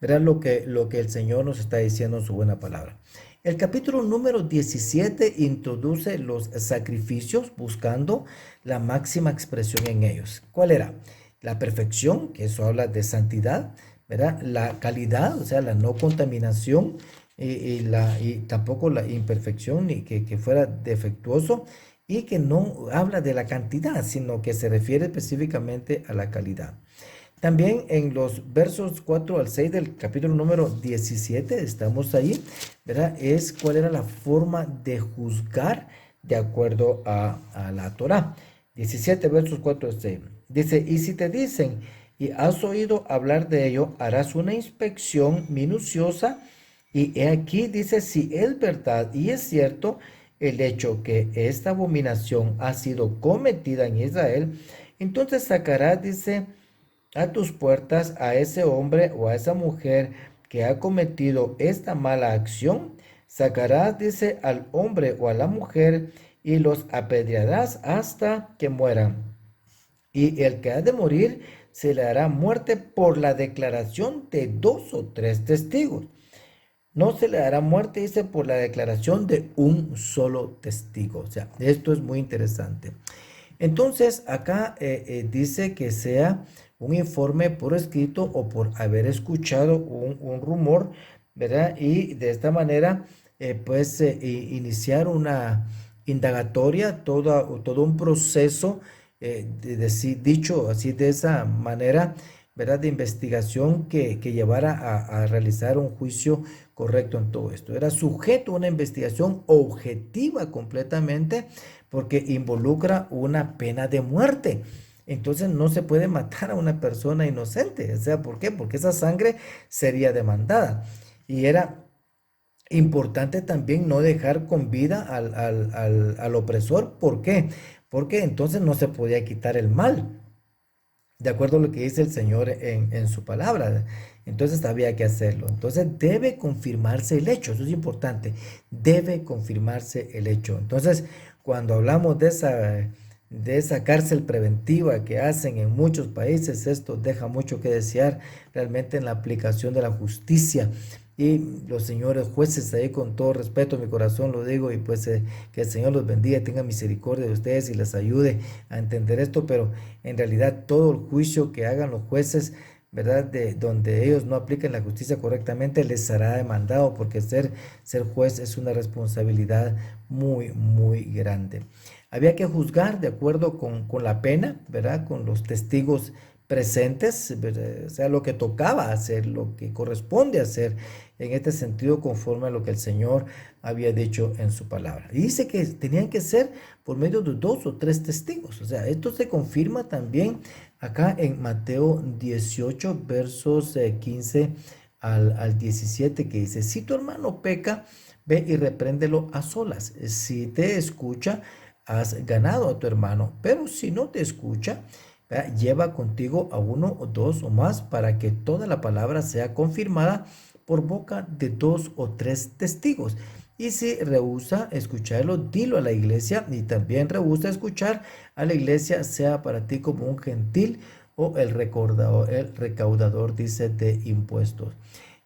Verán lo que el Señor nos está diciendo en su buena palabra. El capítulo número 17 introduce los sacrificios buscando la máxima expresión en ellos. ¿Cuál era? La perfección, que eso habla de santidad, ¿verdad? La calidad, o sea, la no contaminación y tampoco la imperfección, ni que fuera defectuoso, y que no habla de la cantidad, sino que se refiere específicamente a la calidad. También en los versos 4 al 6 del capítulo número 17, estamos ahí, ¿verdad? Es cuál era la forma de juzgar de acuerdo a la Torá. 17 versos 4 al 6. Dice, y si te dicen y has oído hablar de ello, harás una inspección minuciosa. Y aquí dice, si es verdad y es cierto el hecho que esta abominación ha sido cometida en Israel, entonces sacarás, dice, a tus puertas a ese hombre o a esa mujer que ha cometido esta mala acción, sacarás, dice, al hombre o a la mujer y los apedrearás hasta que mueran. Y el que ha de morir se le hará muerte por la declaración de 2 o 3 testigos. No se le dará muerte, dice, por la declaración de un solo testigo. O sea, esto es muy interesante. Entonces, acá dice que sea un informe por escrito o por haber escuchado un rumor, ¿verdad? Y de esta manera, pues, iniciar una indagatoria, todo un proceso, dicho así de esa manera, ¿verdad? De investigación que llevara a realizar un juicio correcto en todo esto. Era sujeto a una investigación objetiva completamente porque involucra una pena de muerte. Entonces no se puede matar a una persona inocente. O sea, ¿por qué? Porque esa sangre sería demandada. Y era importante también no dejar con vida al opresor. ¿Por qué? Porque entonces no se podía quitar el mal de acuerdo a lo que dice el Señor en su palabra. Entonces había que hacerlo. Entonces debe confirmarse el hecho, eso es importante, debe confirmarse el hecho. Entonces, cuando hablamos de esa cárcel preventiva que hacen en muchos países, esto deja mucho que desear realmente en la aplicación de la justicia, y los señores jueces ahí, con todo respeto en mi corazón lo digo, y pues que el Señor los bendiga, tenga misericordia de ustedes y les ayude a entender esto, pero en realidad todo el juicio que hagan los jueces, ¿verdad? De donde ellos no apliquen la justicia correctamente, les será demandado, porque ser juez es una responsabilidad muy, muy grande. Había que juzgar de acuerdo con la pena, ¿verdad? Con los testigos presentes, ¿verdad? O sea, lo que tocaba hacer, lo que corresponde hacer, en este sentido, conforme a lo que el Señor había dicho en su palabra. Y dice que tenían que ser por medio de 2 o 3 testigos. O sea, esto se confirma también acá en Mateo 18, versos 15 al 17, que dice: si tu hermano peca, ve y repréndelo a solas. Si te escucha, has ganado a tu hermano, pero si no te escucha, lleva contigo a 1 o 2 o más, para que toda la palabra sea confirmada por boca de 2 o 3 testigos. Y si rehúsa escucharlo, dilo a la iglesia, y también rehúsa escuchar a la iglesia, sea para ti como un gentil o el recaudador, dice, de impuestos.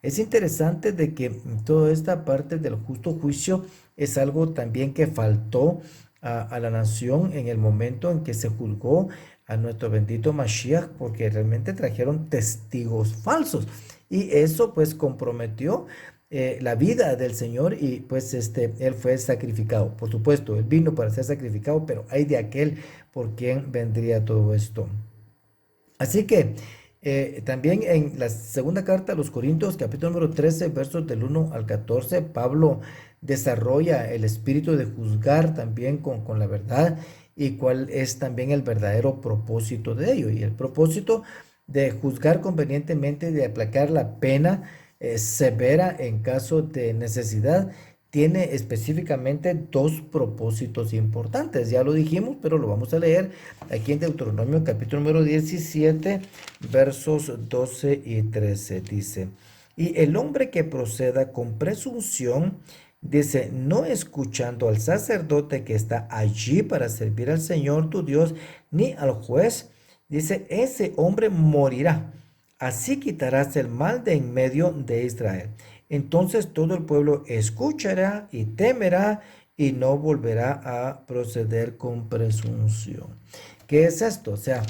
Es interesante de que toda esta parte del justo juicio es algo también que faltó a la nación en el momento en que se juzgó a nuestro bendito Mashiach, porque realmente trajeron testigos falsos, y eso pues comprometió la vida del Señor, y pues él fue sacrificado. Por supuesto, él vino para ser sacrificado, pero hay de aquel por quien vendría todo esto. Así que también en la segunda carta a los Corintios, capítulo número 13, versos del 1 al 14, Pablo desarrolla el espíritu de juzgar también con la verdad, y cuál es también el verdadero propósito de ello. Y el propósito de juzgar convenientemente, de aplacar la pena severa en caso de necesidad, tiene específicamente 2 propósitos importantes. Ya lo dijimos, pero lo vamos a leer aquí en Deuteronomio capítulo número 17, versos 12 y 13. Dice: y el hombre que proceda con presunción, dice, no escuchando al sacerdote que está allí para servir al Señor tu Dios, ni al juez, dice, ese hombre morirá. Así quitarás el mal de en medio de Israel. Entonces todo el pueblo escuchará y temerá, y no volverá a proceder con presunción. ¿Qué es esto? O sea,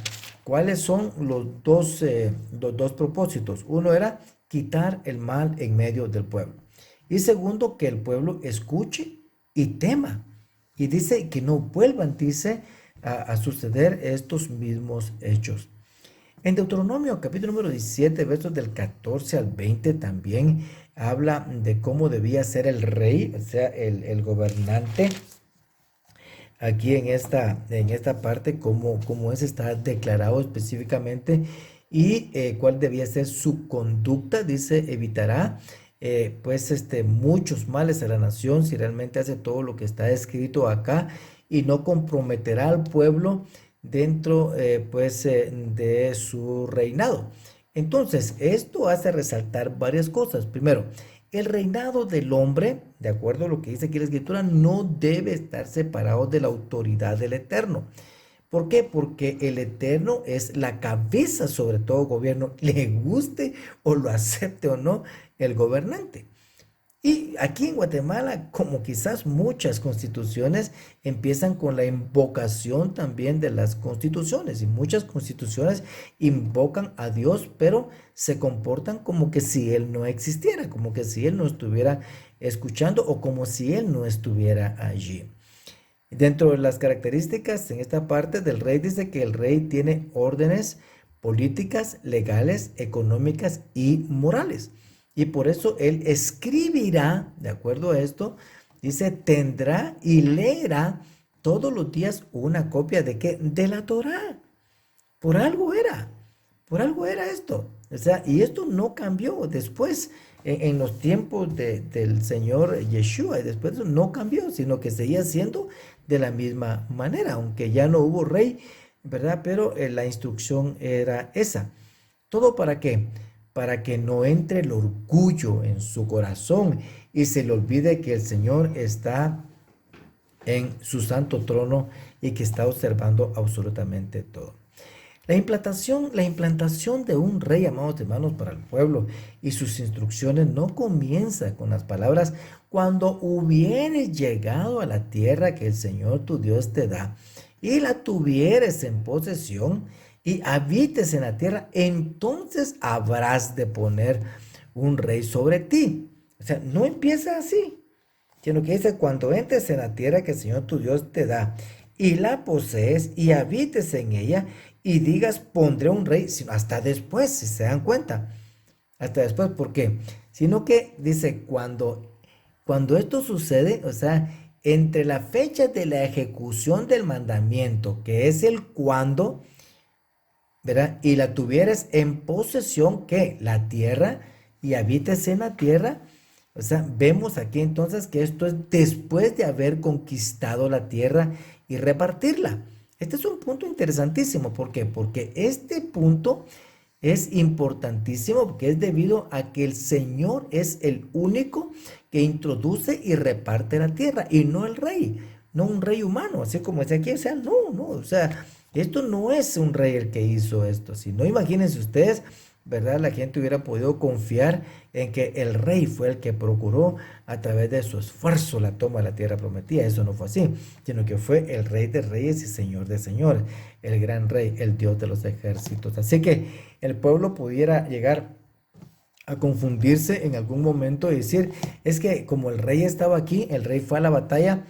¿cuáles son los dos propósitos? Uno era quitar el mal en medio del pueblo. Y segundo, que el pueblo escuche y tema. Y dice que no vuelvan, dice, a suceder estos mismos hechos. En Deuteronomio capítulo número 17, versos del 14 al 20, también habla de cómo debía ser el rey, o sea, el gobernante. Aquí en esta parte, cómo es, está declarado específicamente, y cuál debía ser su conducta. Dice, evitará pues muchos males a la nación si realmente hace todo lo que está escrito acá, y no comprometerá al pueblo dentro de su reinado. Entonces, esto hace resaltar varias cosas. Primero, el reinado del hombre, de acuerdo a lo que dice aquí la escritura, no debe estar separado de la autoridad del Eterno. ¿Por qué? Porque el Eterno es la cabeza sobre todo gobierno, le guste o lo acepte o no el gobernante. Y aquí en Guatemala, como quizás muchas constituciones, empiezan con la invocación también de las constituciones, y muchas constituciones invocan a Dios, pero se comportan como que si Él no existiera, como que si Él no estuviera escuchando, o como si Él no estuviera allí. Dentro de las características en esta parte del rey, dice que el rey tiene órdenes políticas, legales, económicas y morales. Y por eso él escribirá, de acuerdo a esto, dice, tendrá y leerá todos los días una copia de qué, de la Torá. Por algo era, por algo era esto. O sea, y esto no cambió después en los tiempos del Señor Yeshua, y después eso no cambió, sino que seguía siendo de la misma manera, aunque ya no hubo rey, ¿verdad? Pero la instrucción era esa. ¿Todo para qué? Para que no entre el orgullo en su corazón y se le olvide que el Señor está en su santo trono y que está observando absolutamente todo. La implantación de un rey, amados hermanos, para el pueblo y sus instrucciones no comienza con las palabras cuando hubieres llegado a la tierra que el Señor tu Dios te da y la tuvieres en posesión y habites en la tierra, entonces habrás de poner un rey sobre ti. O sea, no empieza así, sino que dice, cuando entres en la tierra que el Señor tu Dios te da y la posees y habites en ella y digas, pondré un rey, sino hasta después, si se dan cuenta, hasta después, ¿por qué? Sino que dice, cuando esto sucede, o sea, entre la fecha de la ejecución del mandamiento, que es el cuando, ¿verdad? Y la tuvieres en posesión, que la tierra, y habites en la tierra. O sea, vemos aquí entonces que esto es después de haber conquistado la tierra y repartirla. Este es un punto interesantísimo. ¿Por qué? Porque este punto es importantísimo porque es debido a que el Señor es el único que introduce y reparte la tierra y no el rey, no un rey humano, así como dice aquí. O sea, no, o sea, esto no es un rey el que hizo esto, sino imagínense ustedes, ¿verdad? La gente hubiera podido confiar en que el rey fue el que procuró a través de su esfuerzo la toma de la tierra prometida. Eso no fue así, sino que fue el rey de reyes y señor de señores, el gran rey, el Dios de los ejércitos. Así que el pueblo pudiera llegar a confundirse en algún momento y decir, es que como el rey estaba aquí, el rey fue a la batalla,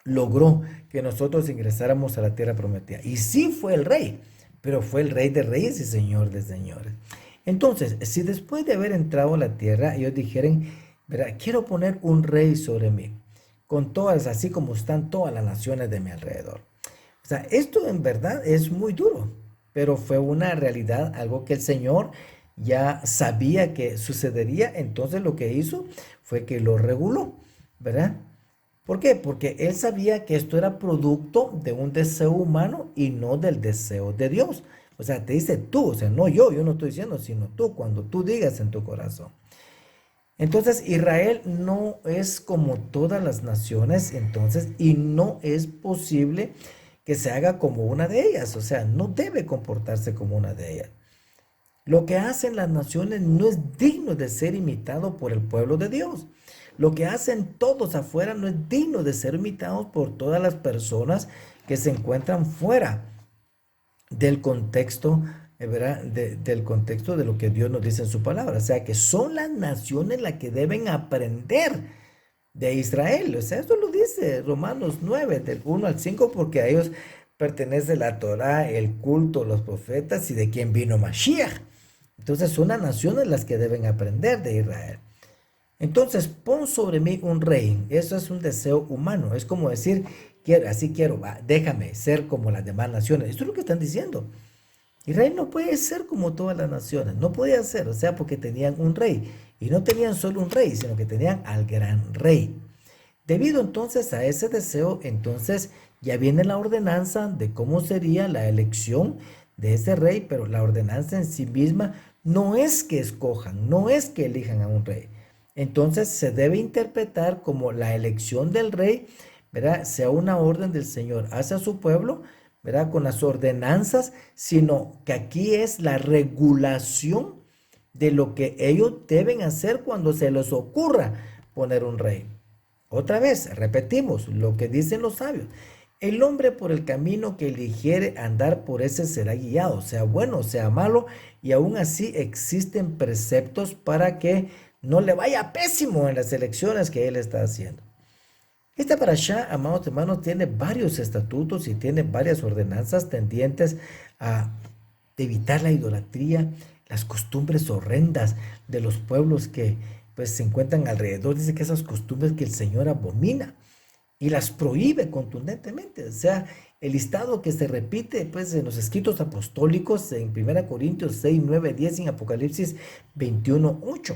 logró que nosotros ingresáramos a la tierra prometida. Y sí fue el rey, pero fue el rey de reyes y señor de señores. Entonces, si después de haber entrado a la tierra, ellos dijeran, ¿verdad? Quiero poner un rey sobre mí, con todas, así como están todas las naciones de mi alrededor. O sea, esto en verdad es muy duro, pero fue una realidad, algo que el Señor ya sabía que sucedería. Entonces lo que hizo fue que lo reguló, ¿verdad? ¿Por qué? Porque él sabía que esto era producto de un deseo humano y no del deseo de Dios. O sea, te dice tú, o sea, no yo no estoy diciendo, sino tú, cuando tú digas en tu corazón. Entonces, Israel no es como todas las naciones, entonces, y no es posible que se haga como una de ellas, o sea, no debe comportarse como una de ellas. Lo que hacen las naciones no es digno de ser imitado por el pueblo de Dios. Lo que hacen todos afuera no es digno de ser imitados por todas las personas que se encuentran fuera del contexto, ¿verdad? Del contexto de lo que Dios nos dice en su palabra. O sea, que son las naciones las que deben aprender de Israel. O sea, esto lo dice Romanos 9, del 1 al 5, porque a ellos pertenece la Torá, el culto, los profetas y de quien vino Mashiach. Entonces son las naciones las que deben aprender de Israel. Entonces, pon sobre mí un rey. Eso es un deseo humano. Es como decir, quiero, así quiero, va, déjame ser como las demás naciones. Esto es lo que están diciendo. Israel no puede ser como todas las naciones. No podía ser, o sea, porque tenían un rey. Y no tenían solo un rey, sino que tenían al gran rey. Debido entonces a ese deseo, entonces ya viene la ordenanza de cómo sería la elección de ese rey, pero la ordenanza en sí misma no es que escojan, no es que elijan a un rey. Entonces se debe interpretar como la elección del rey, ¿verdad? Sea una orden del Señor hacia su pueblo, ¿verdad? Con las ordenanzas, sino que aquí es la regulación de lo que ellos deben hacer cuando se les ocurra poner un rey. Otra vez, repetimos lo que dicen los sabios. El hombre por el camino que eligiere andar por ese será guiado, sea bueno, sea malo, y aún así existen preceptos para que no le vaya pésimo en las elecciones que él está haciendo. Esta parashá, amados hermanos, tiene varios estatutos y tiene varias ordenanzas tendientes a evitar la idolatría, las costumbres horrendas de los pueblos que pues se encuentran alrededor. Dice que esas costumbres que el Señor abomina y las prohíbe contundentemente. O sea, el listado que se repite pues en los escritos apostólicos en 1 Corintios 6, 9, 10 y en Apocalipsis 21, 8.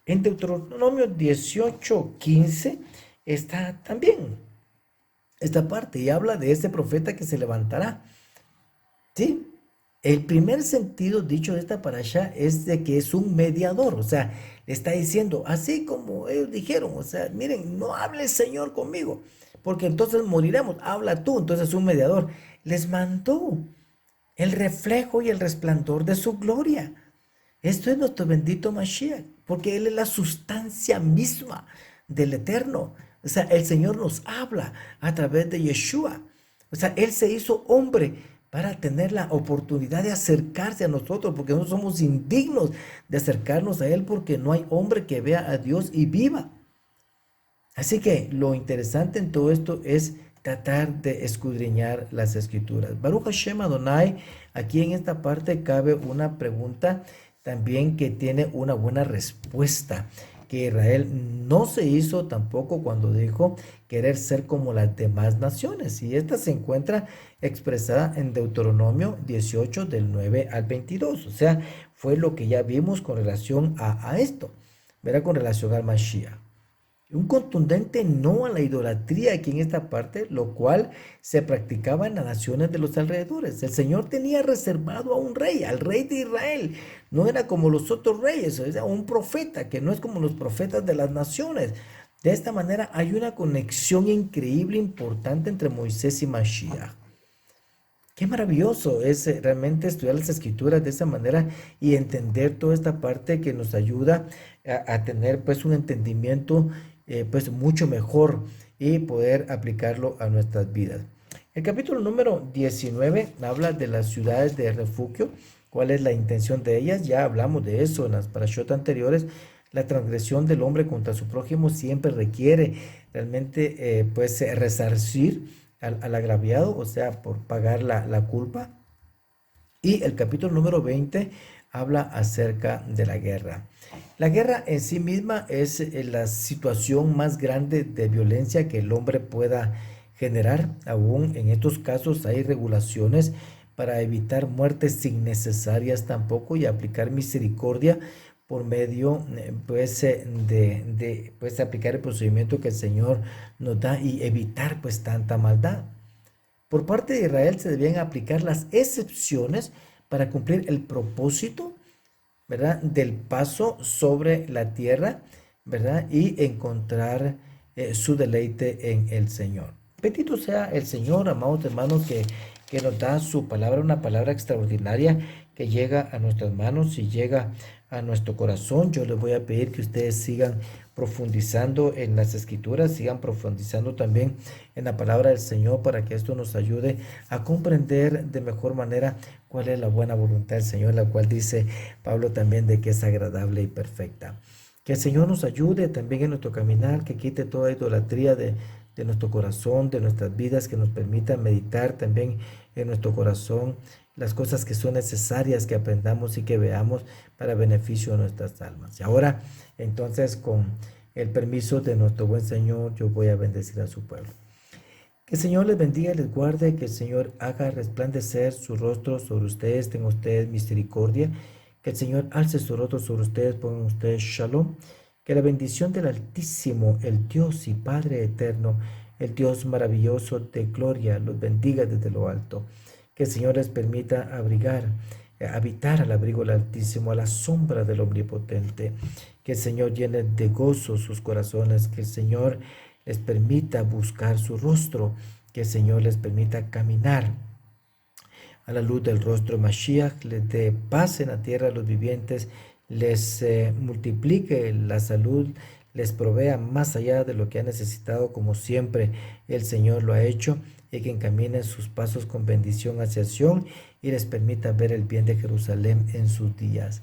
En Deuteronomio 18, 15 está también esta parte y habla de ese profeta que se levantará. ¿Sí? El primer sentido dicho de esta parasha es de que es un mediador, o sea, le está diciendo, así como ellos dijeron, o sea, miren, no hable Señor conmigo, porque entonces moriremos, habla tú, entonces un mediador. Les mandó el reflejo y el resplandor de su gloria. Esto es nuestro bendito Mashiach, porque Él es la sustancia misma del Eterno. O sea, el Señor nos habla a través de Yeshua. O sea, Él se hizo hombre para tener la oportunidad de acercarse a nosotros, porque no somos indignos de acercarnos a Él, porque no hay hombre que vea a Dios y viva. Así que lo interesante en todo esto es tratar de escudriñar las escrituras. Baruch Hashem Adonai, aquí en esta parte cabe una pregunta también que tiene una buena respuesta, que Israel no se hizo tampoco cuando dijo querer ser como las demás naciones. Y esta se encuentra expresada en Deuteronomio 18 del 9 al 22. O sea, fue lo que ya vimos con relación a esto, ¿verdad? Con relación al Mashiach. Un contundente no a la idolatría aquí en esta parte, lo cual se practicaba en las naciones de los alrededores. El Señor tenía reservado a un rey, al rey de Israel. No era como los otros reyes, era un profeta, que no es como los profetas de las naciones. De esta manera hay una conexión increíble, importante entre Moisés y Mashiach. Qué maravilloso es realmente estudiar las escrituras de esa manera y entender toda esta parte que nos ayuda a tener pues un entendimiento pues mucho mejor y poder aplicarlo a nuestras vidas. El capítulo número 19 habla de las ciudades de refugio. ¿Cuál es la intención de ellas? Ya hablamos de eso en las parashot anteriores. La transgresión del hombre contra su prójimo siempre requiere realmente pues resarcir al agraviado, o sea, por pagar la culpa. Y el capítulo número 20 habla acerca de la guerra. La guerra en sí misma es la situación más grande de violencia que el hombre pueda generar. Aún en estos casos hay regulaciones para evitar muertes innecesarias tampoco y aplicar misericordia por medio pues aplicar el procedimiento que el Señor nos da y evitar pues tanta maldad. Por parte de Israel se debían aplicar las excepciones para cumplir el propósito, ¿verdad?, del paso sobre la tierra, ¿verdad?, y encontrar su deleite en el Señor. Bendito sea el Señor, amados hermanos, que nos da su palabra, una palabra extraordinaria que llega a nuestras manos y llega a nuestro corazón. Yo les voy a pedir que ustedes sigan profundizando en las escrituras, sigan profundizando también en la palabra del Señor para que esto nos ayude a comprender de mejor manera cuál es la buena voluntad del Señor, la cual dice Pablo también de que es agradable y perfecta. Que el Señor nos ayude también en nuestro caminar, que quite toda idolatría de nuestro corazón, de nuestras vidas, que nos permita meditar también en nuestro corazón las cosas que son necesarias que aprendamos y que veamos para beneficio de nuestras almas. Y ahora, entonces, con el permiso de nuestro buen Señor, yo voy a bendecir a su pueblo. Que el Señor les bendiga y les guarde, que el Señor haga resplandecer su rostro sobre ustedes, tenga ustedes misericordia, que el Señor alce su rostro sobre ustedes, pongan ustedes shalom, que la bendición del Altísimo, el Dios y Padre eterno, el Dios maravilloso de gloria, los bendiga desde lo alto. Que el Señor les permita habitar al abrigo del Altísimo, a la sombra del Omnipotente. Que el Señor llene de gozo sus corazones, que el Señor les permita buscar su rostro, que el Señor les permita caminar a la luz del rostro de Mashiach, les dé paz en la tierra a los vivientes, les multiplique la salud, les provea más allá de lo que ha necesitado, como siempre el Señor lo ha hecho, y que encamine sus pasos con bendición hacia Sion y les permita ver el bien de Jerusalén en sus días.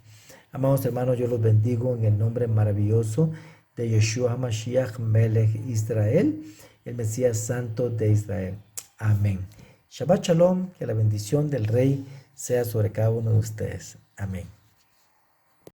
Amados hermanos, yo los bendigo en el nombre maravilloso de Yeshua HaMashiach Melech Israel, el Mesías Santo de Israel. Amén. Shabbat Shalom, que la bendición del Rey sea sobre cada uno de ustedes. Amén.